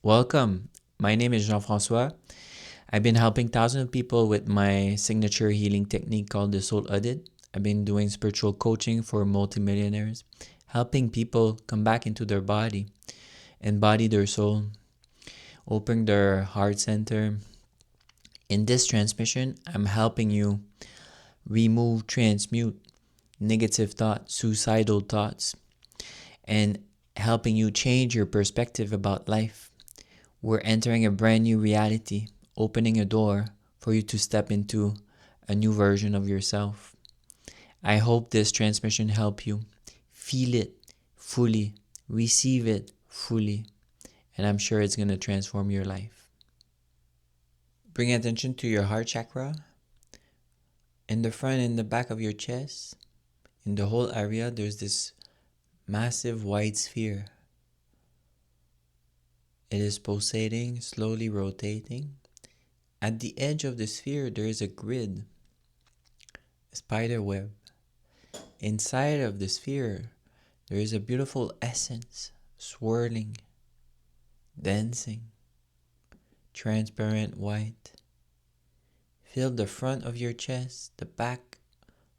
Welcome. My name is Jean-François. I've been helping thousands of people with my signature healing technique called the Soul Audit. I've been doing spiritual coaching for multimillionaires, helping people come back into their body, embody their soul, open their heart center. In this transmission, I'm helping you remove, transmute negative thoughts, suicidal thoughts, and helping you change your perspective about life. We're entering a brand new reality, opening a door for you to step into a new version of yourself. I hope this transmission help you feel it fully, receive it fully, and I'm sure it's going to transform your life. Bring attention to your heart chakra, in the front and the back of your chest. In the whole area, there's this massive white sphere. It is pulsating, slowly rotating. At the edge of the sphere, there is a grid, a spider web. Inside of the sphere, there is a beautiful essence, swirling, dancing, transparent white. Feel the front of your chest, the back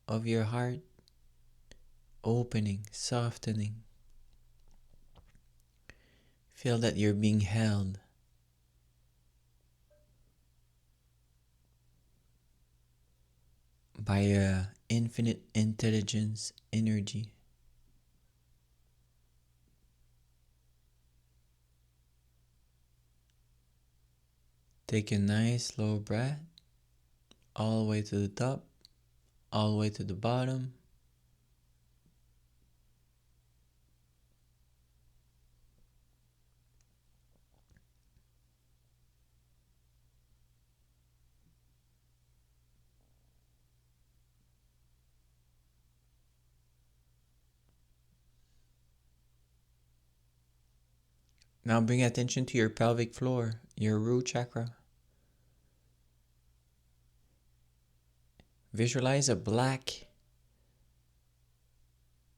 of your heart, opening, softening. Feel that you're being held. By a infinite intelligence energy. Take a nice slow breath all the way to the top, all the way to the bottom. Now bring attention to your pelvic floor, your root chakra. Visualize a black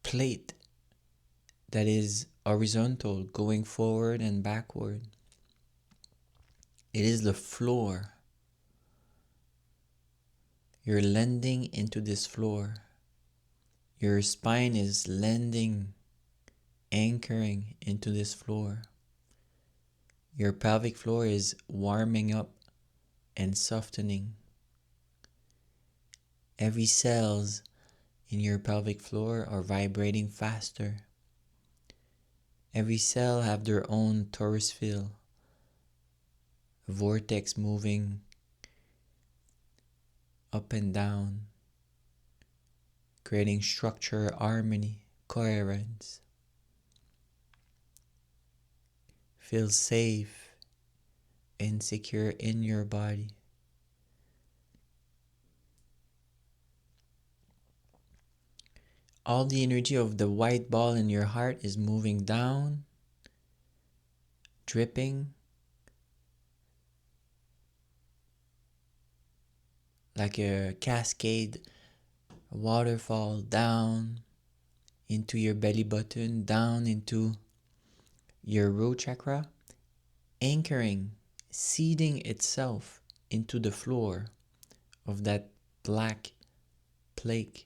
plate that is horizontal, going forward and backward. It is the floor. You're landing into this floor. Your spine is landing, anchoring into this floor. Your pelvic floor is warming up and softening. Every cells in your pelvic floor are vibrating faster. Every cell have their own torus field, a vortex moving up and down, creating structure, harmony, coherence. Feel safe and secure in your body. All the energy of the white ball in your heart is moving down, dripping like a cascade, a waterfall down into your belly button, down into your root chakra, anchoring, seeding itself into the floor of that black plate.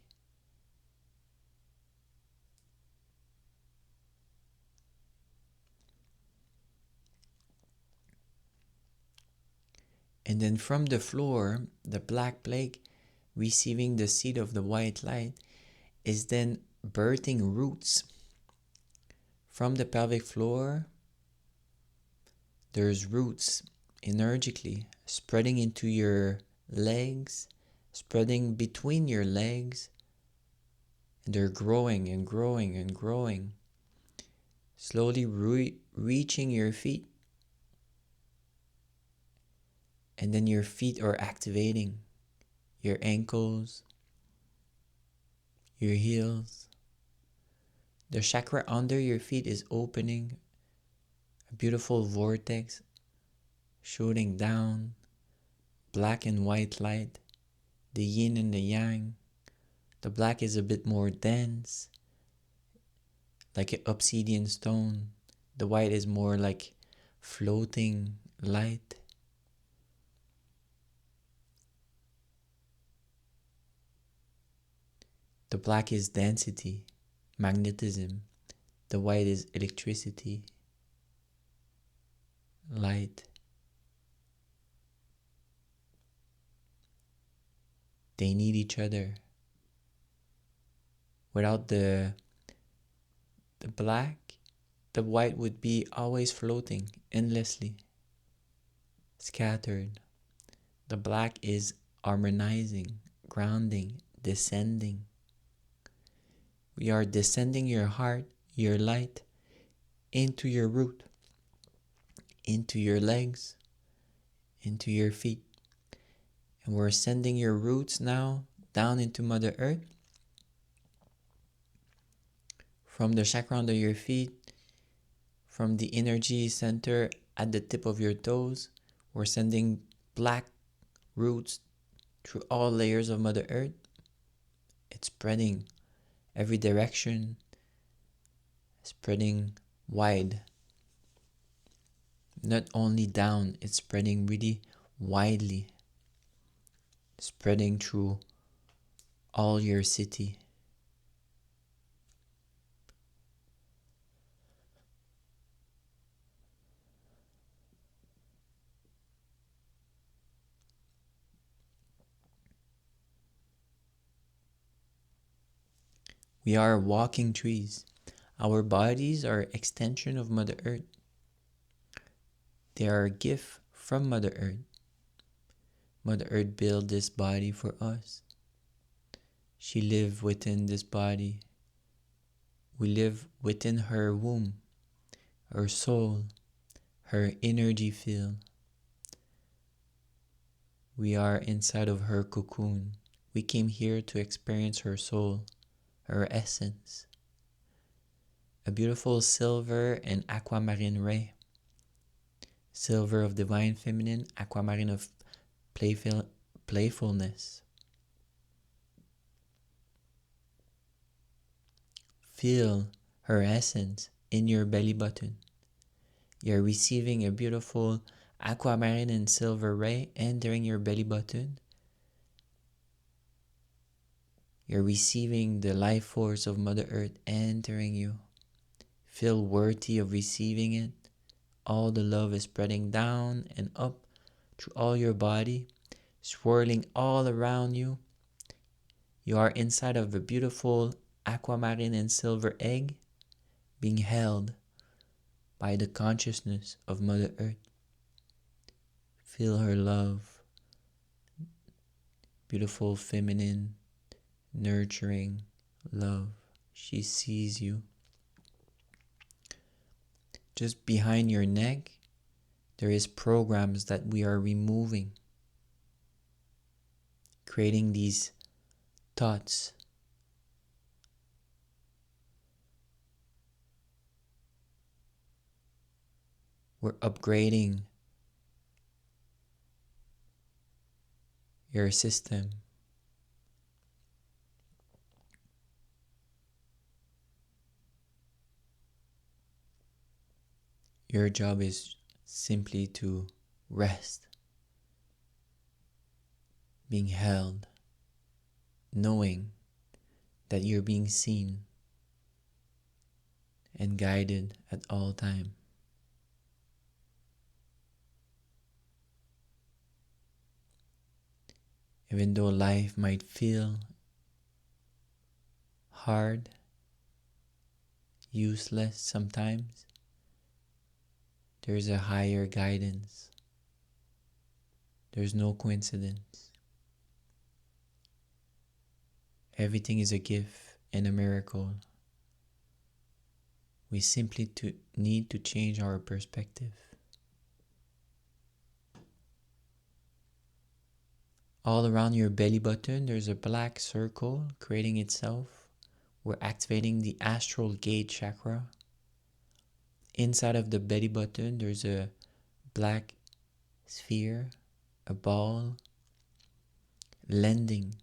And then from the floor, the black plate receiving the seed of the white light is then birthing roots. From the pelvic floor, there's roots energically spreading into your legs, spreading between your legs, and they're growing and growing and growing, slowly reaching your feet. And then your feet are activating, your ankles, your heels. The chakra under your feet is opening, a beautiful vortex shooting down, black and white light, the yin and the yang. The black is a bit more dense, like an obsidian stone. The white is more like floating light. The black is density, magnetism. The white is electricity, light. They need each other. Without the black, the white would be always floating endlessly, scattered. The black is harmonizing, grounding, descending. We are descending your heart, your light, into your root, into your legs, into your feet. And we're sending your roots now down into Mother Earth. From the chakra under your feet, from the energy center at the tip of your toes, we're sending black roots through all layers of Mother Earth. It's spreading every direction, spreading wide. Not only down, it's spreading really widely, spreading through all your city. We are walking trees. Our bodies are extension of Mother Earth. They are a gift from Mother Earth. Mother Earth built this body for us. She lived within this body. We live within her womb, her soul, her energy field. We are inside of her cocoon. We came here to experience her soul, her essence. A beautiful silver and aquamarine ray. Silver of divine feminine, aquamarine of playfulness. Feel her essence in your belly button. You're receiving a beautiful aquamarine and silver ray entering your belly button. You're receiving the life force of Mother Earth entering you. Feel worthy of receiving it. All the love is spreading down and up through all your body, swirling all around you. You are inside of a beautiful aquamarine and silver egg being held by the consciousness of Mother Earth. Feel her love, beautiful, feminine, nurturing love. She sees you. Just behind your neck, there is programs that we are removing, creating these thoughts. We're upgrading your system. Your job is simply to rest, being held, knowing that you're being seen and guided at all time. Even though life might feel hard, useless sometimes, there's a higher guidance. There's no coincidence. Everything is a gift and a miracle. We simply need to change our perspective. All around your belly button, there's a black circle creating itself. We're activating the astral gate chakra. Inside of the belly button, there's a black sphere, a ball, landing.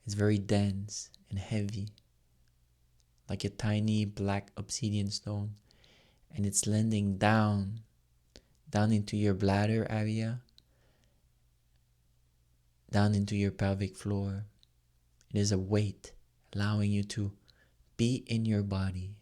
It's very dense and heavy, like a tiny black obsidian stone. and it's landing down into your bladder area, down into your pelvic floor. It is a weight allowing you to be in your body.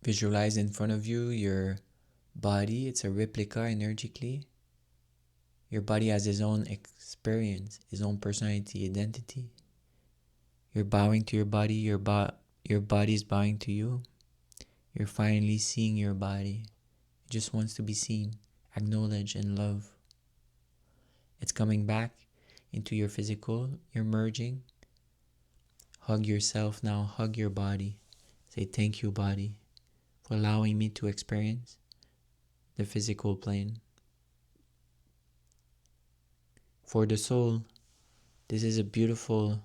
Visualize in front of you your body. It's a replica energetically. Your body has its own experience, its own personality, identity. You're bowing to your body, your body is bowing to you. You're finally seeing your body. It just wants to be seen, acknowledged, and loved. It's coming back into your physical. You're merging. Hug yourself now. Hug your body. Say thank you, body, for allowing me to experience the physical plane. For the soul, this is a beautiful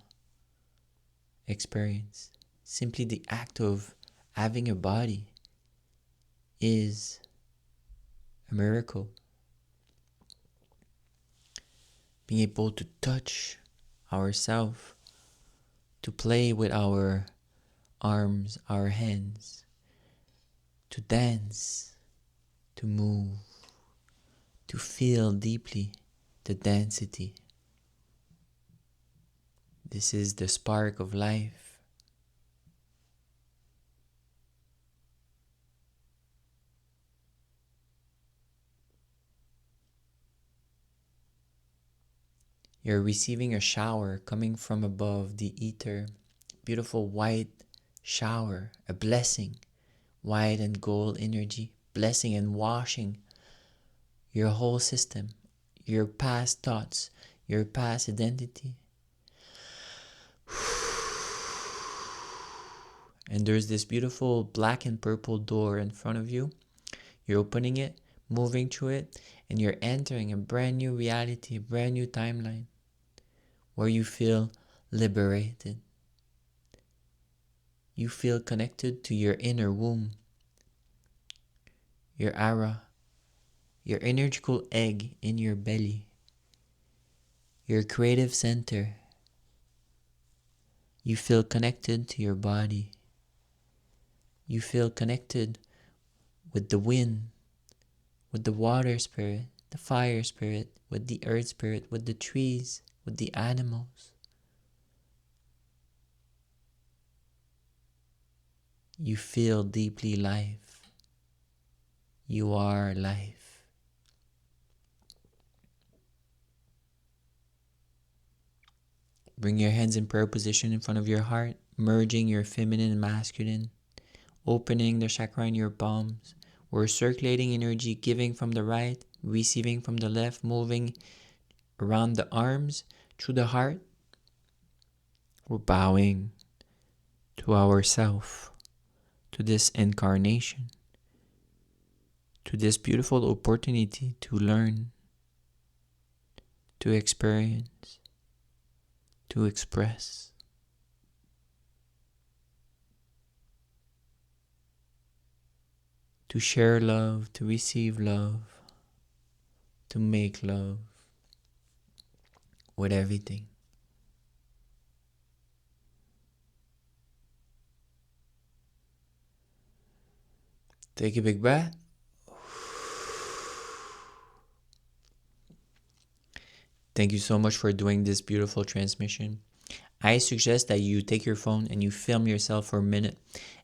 experience. Simply the act of having a body is a miracle. Being able to touch ourselves, to play with our arms, our hands, to dance, to move, to feel deeply the density. This is the spark of life. You're receiving a shower coming from above the ether. Beautiful white shower, a blessing, white and gold energy, blessing and washing your whole system, your past thoughts, your past identity. And there's this beautiful black and purple door in front of you. You're opening it, moving through it, and you're entering a brand new reality, a brand new timeline where you feel liberated. You feel connected to your inner womb, your aura, your energical egg in your belly, your creative center. You feel connected to your body. You feel connected with the wind, with the water spirit, the fire spirit, with the earth spirit, with the trees, with the animals. You feel deeply life. You are life. Bring your hands in prayer position in front of your heart, merging your feminine and masculine, opening the chakra in your palms. We're circulating energy, giving from the right, receiving from the left, moving around the arms, through the heart. We're bowing to ourself, to this incarnation, to this beautiful opportunity to learn, to experience, to express. To share love, to receive love, to make love with everything. Take a big breath. Thank you so much for doing this beautiful transmission. I suggest that you take your phone and you film yourself for a minute,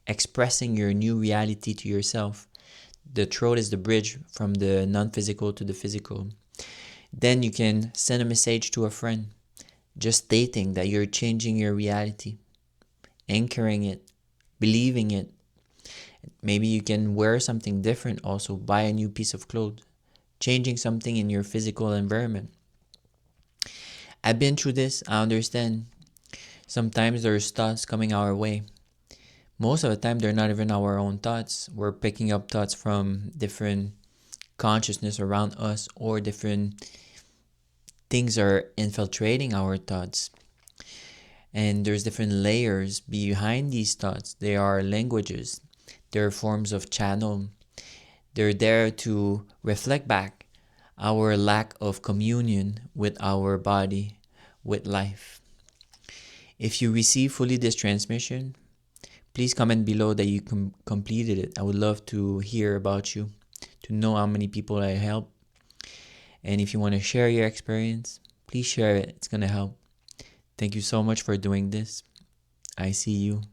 expressing your new reality to yourself. The throat is the bridge from the non-physical to the physical. Then you can send a message to a friend, just stating that you're changing your reality, anchoring it, believing it. Maybe you can wear something different also, buy a new piece of clothes, changing something in your physical environment. I've been through this, I understand. Sometimes there's thoughts coming our way. Most of the time, they're not even our own thoughts. We're picking up thoughts from different consciousness around us, or different things are infiltrating our thoughts. And there's different layers behind these thoughts. They are languages. They're forms of channel. They're there to reflect back our lack of communion with our body, with life. If you receive fully this transmission, please comment below that you completed it. I would love to hear about you, to know how many people I help. And if you want to share your experience, please share it. It's going to help. Thank you so much for doing this. I see you.